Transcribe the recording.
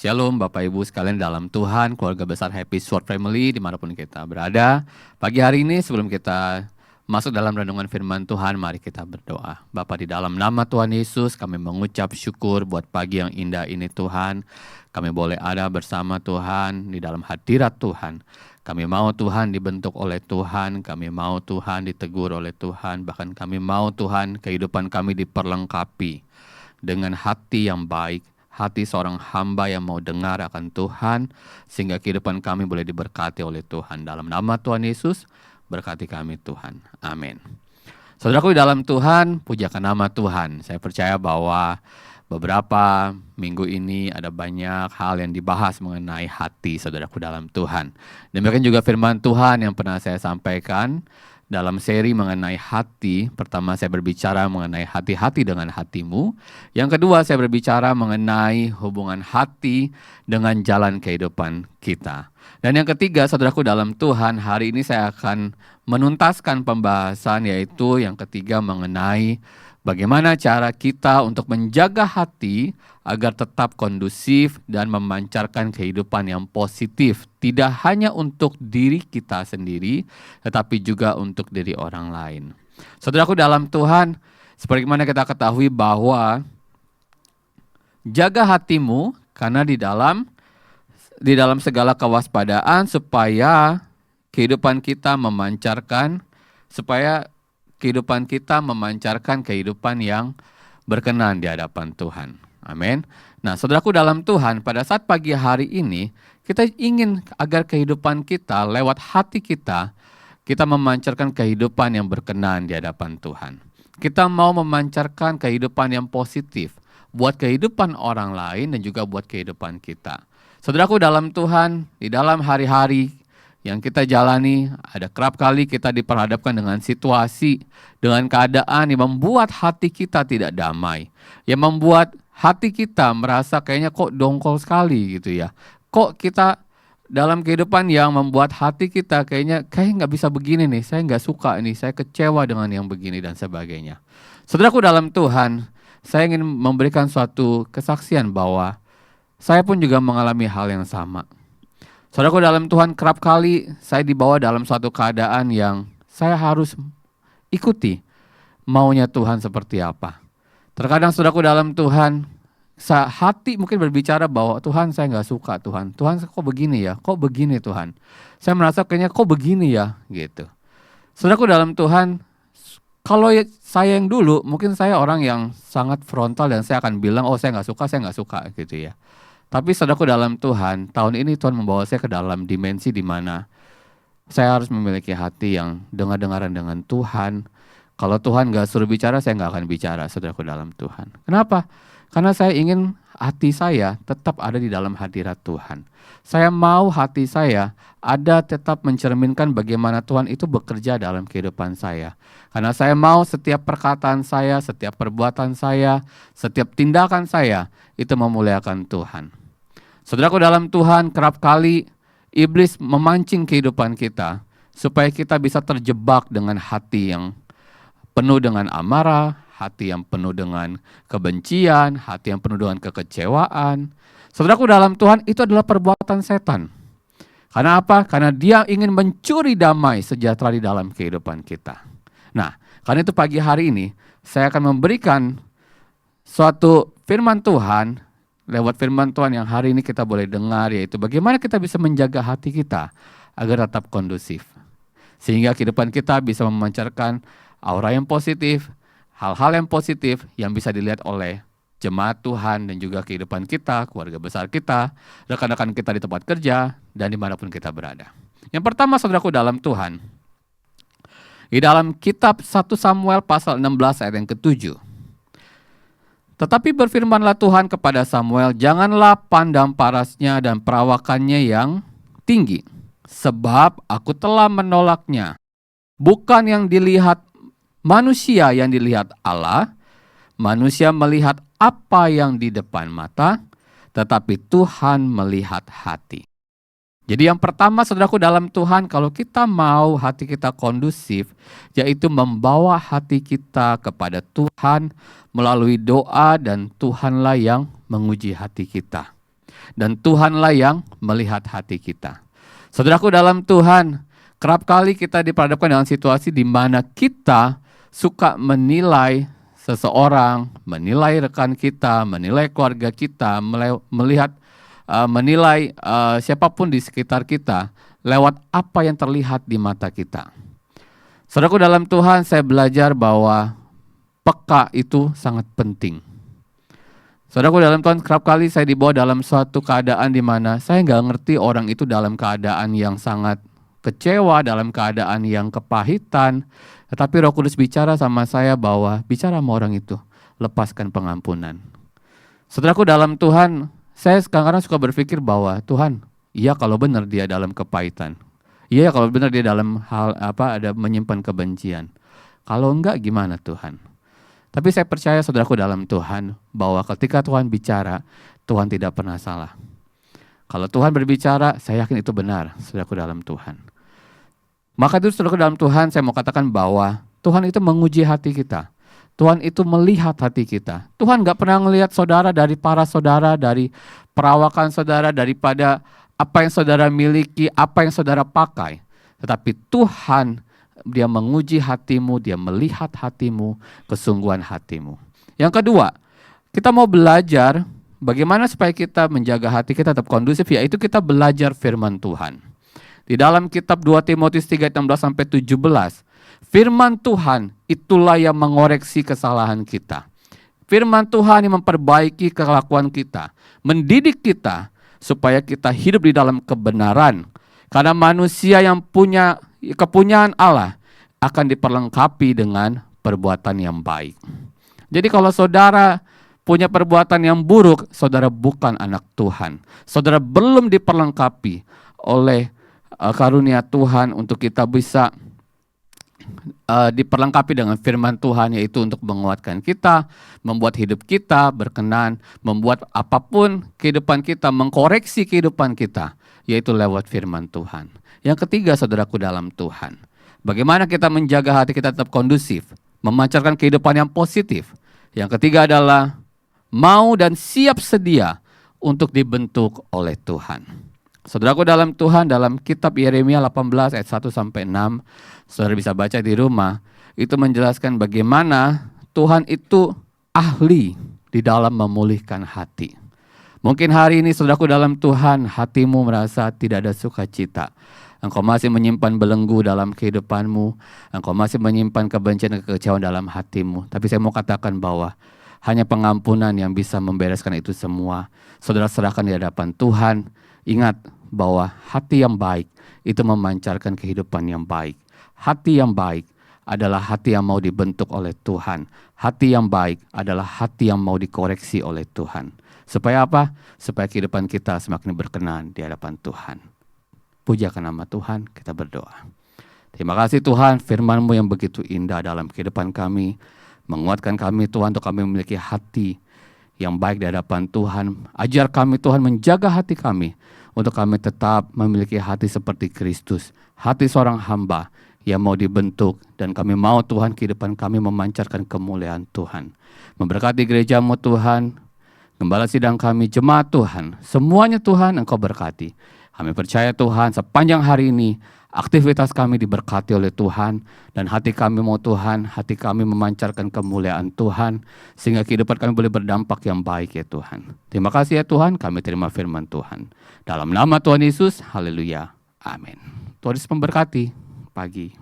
Shalom Bapak Ibu sekalian dalam Tuhan, keluarga besar Happy Sword Family dimanapun kita berada. Pagi hari ini sebelum kita masuk dalam renungan firman Tuhan, mari kita berdoa. Bapa, di dalam nama Tuhan Yesus kami mengucap syukur buat pagi yang indah ini Tuhan. Kami boleh ada bersama Tuhan di dalam hadirat Tuhan. Kami mau Tuhan dibentuk oleh Tuhan, kami mau Tuhan ditegur oleh Tuhan, bahkan kami mau Tuhan kehidupan kami diperlengkapi dengan hati yang baik, hati seorang hamba yang mau dengar akan Tuhan, sehingga kehidupan kami boleh diberkati oleh Tuhan. Dalam nama Tuhan Yesus, berkati kami Tuhan. Amin. Saudaraku di dalam Tuhan, pujakan nama Tuhan. Saya percaya bahwa beberapa minggu ini ada banyak hal yang dibahas mengenai hati saudaraku dalam Tuhan. Demikian juga firman Tuhan yang pernah saya sampaikan dalam seri mengenai hati. Pertama saya berbicara mengenai hati-hati dengan hatimu. Yang kedua saya berbicara mengenai hubungan hati dengan jalan kehidupan kita. Dan yang ketiga saudaraku dalam Tuhan, hari ini saya akan menuntaskan pembahasan, yaitu yang ketiga mengenai bagaimana cara kita untuk menjaga hati agar tetap kondusif dan memancarkan kehidupan yang positif. Tidak hanya untuk diri kita sendiri, tetapi juga untuk diri orang lain. Saudaraku dalam Tuhan, seperti mana kita ketahui bahwa jaga hatimu, karena di dalam segala kewaspadaan supaya kehidupan kita memancarkan kehidupan yang berkenan di hadapan Tuhan. Amin. Nah, saudaraku dalam Tuhan, pada saat pagi hari ini, kita ingin agar kehidupan kita lewat hati kita memancarkan kehidupan yang berkenan di hadapan Tuhan. Kita mau memancarkan kehidupan yang positif buat kehidupan orang lain dan juga buat kehidupan kita. Saudaraku dalam Tuhan, di dalam hari-hari yang kita jalani, ada kerap kali kita diperhadapkan dengan situasi, dengan keadaan yang membuat hati kita tidak damai, yang membuat hati kita merasa kayaknya kok dongkol sekali gitu ya. Kok kita dalam kehidupan yang membuat hati kita kayaknya nggak bisa begini nih, saya nggak suka nih, saya kecewa dengan yang begini dan sebagainya. Saudaraku dalam Tuhan, saya ingin memberikan suatu kesaksian bahwa saya pun juga mengalami hal yang sama. Saudaraku dalam Tuhan, kerap kali saya dibawa dalam suatu keadaan yang saya harus ikuti maunya Tuhan seperti apa. Terkadang saudaraku dalam Tuhan, hati mungkin berbicara bahwa Tuhan saya nggak suka Tuhan. Tuhan kok begini ya, kok begini Tuhan. Saya merasa kayaknya kok begini ya gitu. Saudaraku dalam Tuhan, kalau saya yang dulu mungkin saya orang yang sangat frontal dan saya akan bilang oh saya nggak suka gitu ya. Tapi saudaraku dalam Tuhan, tahun ini Tuhan membawa saya ke dalam dimensi di mana saya harus memiliki hati yang dengar-dengaran dengan Tuhan. Kalau Tuhan gak suruh bicara, saya gak akan bicara, saudaraku dalam Tuhan. Kenapa? Karena saya ingin hati saya tetap ada di dalam hadirat Tuhan. Saya mau hati saya ada tetap mencerminkan bagaimana Tuhan itu bekerja dalam kehidupan saya. Karena saya mau setiap perkataan saya, setiap perbuatan saya, setiap tindakan saya itu memuliakan Tuhan. Saudaraku dalam Tuhan, kerap kali iblis memancing kehidupan kita supaya kita bisa terjebak dengan hati yang penuh dengan amarah, hati yang penuh dengan kebencian, hati yang penuh dengan kekecewaan. Saudaraku dalam Tuhan, itu adalah perbuatan setan. Karena apa? Karena dia ingin mencuri damai sejahtera di dalam kehidupan kita. Nah, karena itu pagi hari ini, saya akan memberikan suatu firman Tuhan, lewat firman Tuhan yang hari ini kita boleh dengar, yaitu bagaimana kita bisa menjaga hati kita agar tetap kondusif. Sehingga kehidupan kita bisa memancarkan aura yang positif, hal-hal yang positif yang bisa dilihat oleh jemaat Tuhan dan juga kehidupan kita, keluarga besar kita, rekan-rekan kita di tempat kerja, dan dimanapun kita berada. Yang pertama saudaraku dalam Tuhan, di dalam kitab 1 Samuel pasal 16 ayat yang ke-7. Tetapi berfirmanlah Tuhan kepada Samuel, janganlah pandang parasnya dan perawakannya yang tinggi, sebab aku telah menolaknya. Bukan yang dilihat manusia yang dilihat Allah, manusia melihat apa yang di depan mata, tetapi Tuhan melihat hati. Jadi yang pertama saudaraku dalam Tuhan, kalau kita mau hati kita kondusif, yaitu membawa hati kita kepada Tuhan melalui doa, dan Tuhanlah yang menguji hati kita. dan Tuhanlah yang melihat hati kita. Saudaraku dalam Tuhan, kerap kali kita diperhadapkan dengan situasi di mana kita suka menilai seseorang, menilai rekan kita, menilai keluarga kita, menilai siapapun di sekitar kita lewat apa yang terlihat di mata kita. Saudaraku dalam Tuhan, saya belajar bahwa peka itu sangat penting. Saudaraku dalam Tuhan, kerap kali saya dibawa dalam suatu keadaan di mana saya nggak ngerti orang itu dalam keadaan yang sangat kecewa, dalam keadaan yang kepahitan. Tetapi Roh Kudus bicara sama saya bahwa bicara sama orang itu, lepaskan pengampunan. Saudaraku dalam Tuhan, saya kadang-kadang suka berpikir bahwa Tuhan, iya kalau benar dia dalam kepahitan. Iya kalau benar dia dalam hal ada menyimpan kebencian. Kalau enggak gimana Tuhan? Tapi saya percaya saudaraku dalam Tuhan bahwa ketika Tuhan bicara, Tuhan tidak pernah salah. Kalau Tuhan berbicara, saya yakin itu benar, saudaraku dalam Tuhan. Maka itu saudaraku dalam Tuhan, saya mau katakan bahwa Tuhan itu menguji hati kita. Tuhan itu melihat hati kita. Tuhan gak pernah melihat saudara dari para saudara, dari perawakan saudara, daripada apa yang saudara miliki, apa yang saudara pakai. Tetapi Tuhan, dia menguji hatimu, dia melihat hatimu, kesungguhan hatimu. Yang kedua, kita mau belajar bagaimana supaya kita menjaga hati kita tetap kondusif, yaitu kita belajar firman Tuhan. Di dalam kitab 2 Timotius 3:16-17, firman Tuhan itulah yang mengoreksi kesalahan kita. Firman Tuhan yang memperbaiki kelakuan kita, mendidik kita supaya kita hidup di dalam kebenaran. Karena manusia yang punya kepunyaan Allah akan diperlengkapi dengan perbuatan yang baik. Jadi kalau saudara punya perbuatan yang buruk, saudara bukan anak Tuhan. Saudara belum diperlengkapi oleh karunia Tuhan untuk kita bisa diperlengkapi dengan firman Tuhan, yaitu untuk menguatkan kita, membuat hidup kita berkenan, membuat apapun kehidupan kita, mengkoreksi kehidupan kita, yaitu lewat firman Tuhan. Yang ketiga, saudaraku dalam Tuhan, bagaimana kita menjaga hati kita tetap kondusif, memancarkan kehidupan yang positif. Yang ketiga adalah mau dan siap sedia untuk dibentuk oleh Tuhan. Saudaraku dalam Tuhan, dalam kitab Yeremia 18 ayat 1-6, saudara bisa baca di rumah, itu menjelaskan bagaimana Tuhan itu ahli di dalam memulihkan hati. Mungkin hari ini saudaraku dalam Tuhan, hatimu merasa tidak ada sukacita. Engkau masih menyimpan belenggu dalam kehidupanmu, engkau masih menyimpan kebencian dan kekecewaan dalam hatimu. Tapi saya mau katakan bahwa hanya pengampunan yang bisa membereskan itu semua. Saudara serahkan di hadapan Tuhan. Ingat bahwa hati yang baik itu memancarkan kehidupan yang baik. Hati yang baik adalah hati yang mau dibentuk oleh Tuhan. Hati yang baik adalah hati yang mau dikoreksi oleh Tuhan. Supaya apa? Supaya kehidupan kita semakin berkenan di hadapan Tuhan. Pujakan nama Tuhan, kita berdoa. Terima kasih Tuhan, firman-Mu yang begitu indah dalam kehidupan kami. Menguatkan kami Tuhan untuk kami memiliki hati yang baik di hadapan Tuhan. Ajar kami Tuhan menjaga hati kami untuk kami tetap memiliki hati seperti Kristus. Hati seorang hamba yang mau dibentuk, dan kami mau Tuhan kehidupan kami memancarkan kemuliaan Tuhan. Memberkati gereja-Mu Tuhan, gembala sidang kami, jemaat Tuhan, semuanya Tuhan Engkau berkati. Kami percaya Tuhan sepanjang hari ini aktivitas kami diberkati oleh Tuhan, dan hati kami mau Tuhan, hati kami memancarkan kemuliaan Tuhan, sehingga kehidupan kami boleh berdampak yang baik ya Tuhan. Terima kasih ya Tuhan, kami terima firman Tuhan. Dalam nama Tuhan Yesus, haleluya, amin. Tuhan Yesus memberkati pagi.